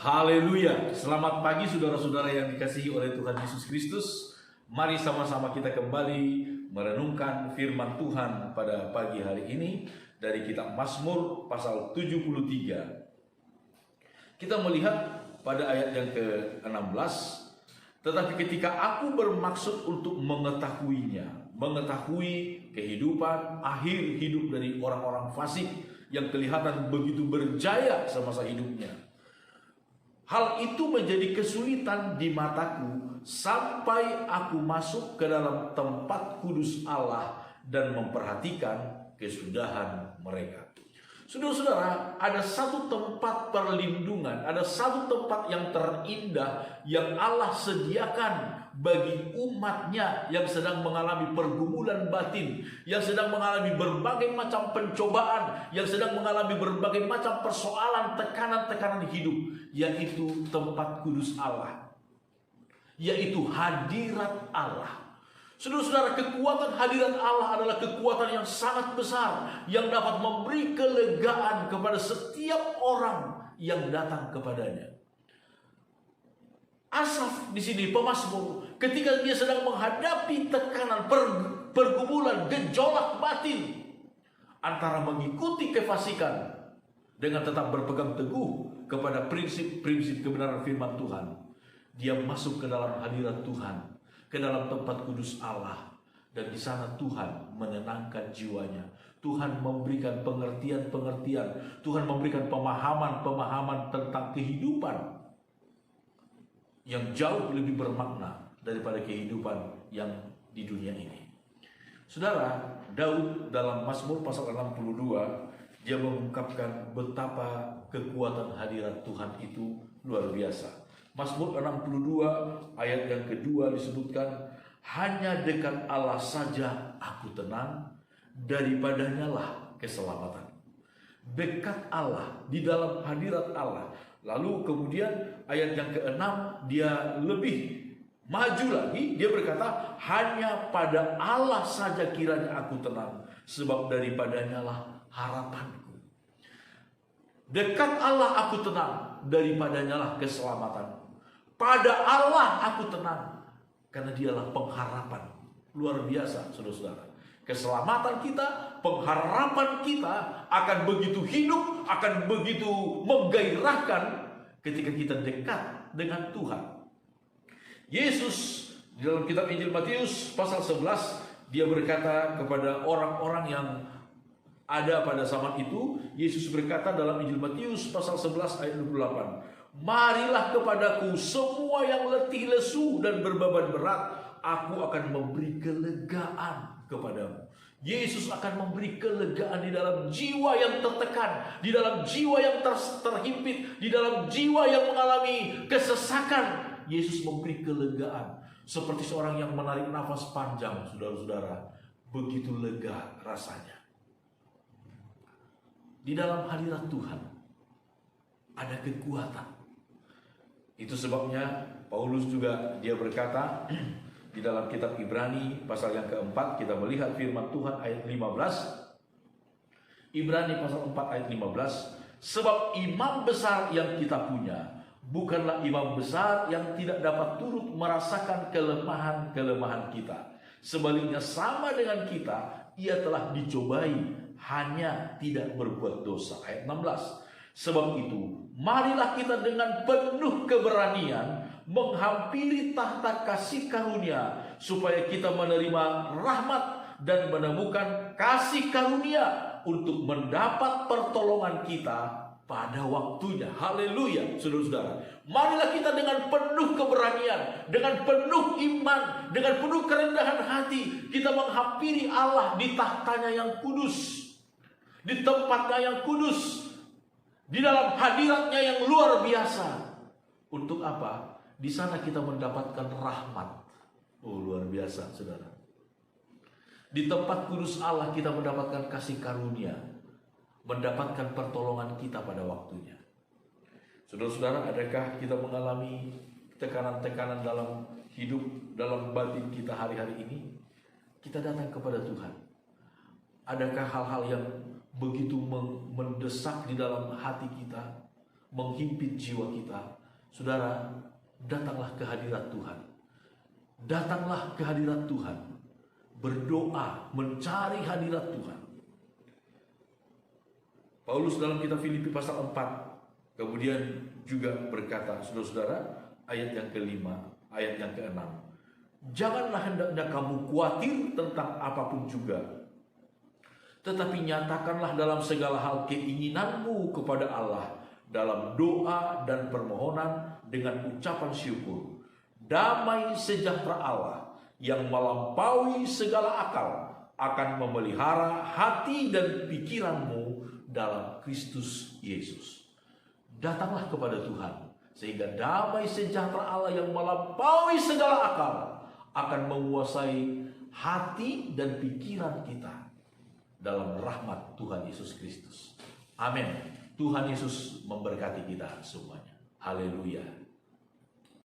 Haleluya. Selamat pagi saudara-saudara yang dikasihi oleh Tuhan Yesus Kristus. Mari sama-sama kita kembali merenungkan firman Tuhan pada pagi hari ini dari kitab Mazmur pasal 73. Kita melihat pada ayat yang ke-16, tetapi ketika aku bermaksud untuk mengetahuinya, mengetahui kehidupan akhir hidup dari orang-orang fasik yang kelihatan begitu berjaya semasa hidupnya, hal itu menjadi kesulitan di mataku sampai aku masuk ke dalam tempat kudus Allah dan memperhatikan kesudahan mereka. Saudara-saudara, ada satu tempat perlindungan, ada satu tempat yang terindah yang Allah sediakan bagi umatnya yang sedang mengalami pergumulan batin, yang sedang mengalami berbagai macam pencobaan, yang sedang mengalami berbagai macam persoalan, tekanan-tekanan hidup, yaitu tempat kudus Allah, yaitu hadirat Allah. Saudara-saudara, kekuatan hadirat Allah adalah kekuatan yang sangat besar yang dapat memberi kelegaan kepada setiap orang yang datang kepadanya. Asaf di sini pemazmur, ketika dia sedang menghadapi tekanan, pergumulan, gejolak batin antara mengikuti kefasikan dengan tetap berpegang teguh kepada prinsip-prinsip kebenaran firman Tuhan, dia masuk ke dalam hadirat Tuhan, ke dalam tempat kudus Allah, dan di sana Tuhan menenangkan jiwanya. Tuhan memberikan pengertian-pengertian, Tuhan memberikan pemahaman-pemahaman tentang kehidupan yang jauh lebih bermakna daripada kehidupan yang di dunia ini. Saudara, Daud dalam Mazmur pasal 62, dia mengungkapkan betapa kekuatan hadirat Tuhan itu luar biasa. Mazmur 62 ayat yang kedua disebutkan, hanya dekat Allah saja aku tenang, daripadanya lah keselamatan. Dekat Allah, di dalam hadirat Allah. Lalu kemudian ayat yang ke-6 dia lebih maju lagi, dia berkata, hanya pada Allah saja kiranya aku tenang, sebab daripadanya lah harapanku. Dekat Allah aku tenang, daripadanya lah keselamatan. Pada Allah aku tenang, karena dialah pengharapan. Luar biasa, saudara-saudara. Keselamatan kita, pengharapan kita akan begitu hidup, akan begitu menggairahkan ketika kita dekat dengan Tuhan. Yesus di dalam kitab Injil Matius pasal 11, dia berkata kepada orang-orang yang ada pada zaman itu, Yesus berkata dalam Injil Matius pasal 11 ayat 28, marilah kepadaku semua yang letih lesu dan berbeban berat, aku akan memberi kelegaan kepadamu. Yesus akan memberi kelegaan di dalam jiwa yang tertekan, di dalam jiwa yang terhimpit, di dalam jiwa yang mengalami kesesakan. Yesus memberi kelegaan seperti seorang yang menarik nafas panjang, saudara-saudara. Begitu lega rasanya. Di dalam hadirat Tuhan ada kekuatan. Itu sebabnya Paulus juga dia berkata di dalam kitab Ibrani pasal yang keempat, kita melihat firman Tuhan ayat 15. Ibrani pasal 4 ayat 15. Sebab imam besar yang kita punya bukanlah imam besar yang tidak dapat turut merasakan kelemahan-kelemahan kita. Sebaliknya sama dengan kita, ia telah dicobai, hanya tidak berbuat dosa. Ayat 16. Sebab itu, marilah kita dengan penuh keberanian menghampiri tahta kasih karunia, supaya kita menerima rahmat dan menemukan kasih karunia untuk mendapat pertolongan kita pada waktunya. Haleluya, saudara-saudara. Marilah kita dengan penuh keberanian, dengan penuh iman, dengan penuh kerendahan hati, kita menghampiri Allah di tahtanya yang kudus, di tempatnya yang kudus, di dalam hadiratnya yang luar biasa. Untuk apa? Di sana kita mendapatkan rahmat. Oh, luar biasa, saudara. Di tempat kudus Allah kita mendapatkan kasih karunia, mendapatkan pertolongan kita pada waktunya. Saudara-saudara, adakah kita mengalami tekanan-tekanan dalam hidup, dalam batin kita hari-hari ini? Kita datang kepada Tuhan. Adakah hal-hal yang begitu mendesak di dalam hati kita? menghimpit jiwa kita, saudara, datanglah ke hadirat Tuhan. Datanglah ke hadirat Tuhan. Berdoa, mencari hadirat Tuhan. Paulus dalam kitab Filipi pasal 4 kemudian juga berkata, saudara-saudara, ayat yang ke-5, ayat yang ke-6. Janganlah hendaknya kamu khawatir tentang apapun juga, tetapi nyatakanlah dalam segala hal keinginanmu kepada Allah dalam doa dan permohonan dengan ucapan syukur. Damai sejahtera Allah yang melampaui segala akal akan memelihara hati dan pikiranmu dalam Kristus Yesus. Datanglah kepada Tuhan, sehingga damai sejahtera Allah yang melampaui segala akal akan menguasai hati dan pikiran kita dalam rahmat Tuhan Yesus Kristus. Amin. Tuhan Yesus memberkati kita semuanya. Haleluya.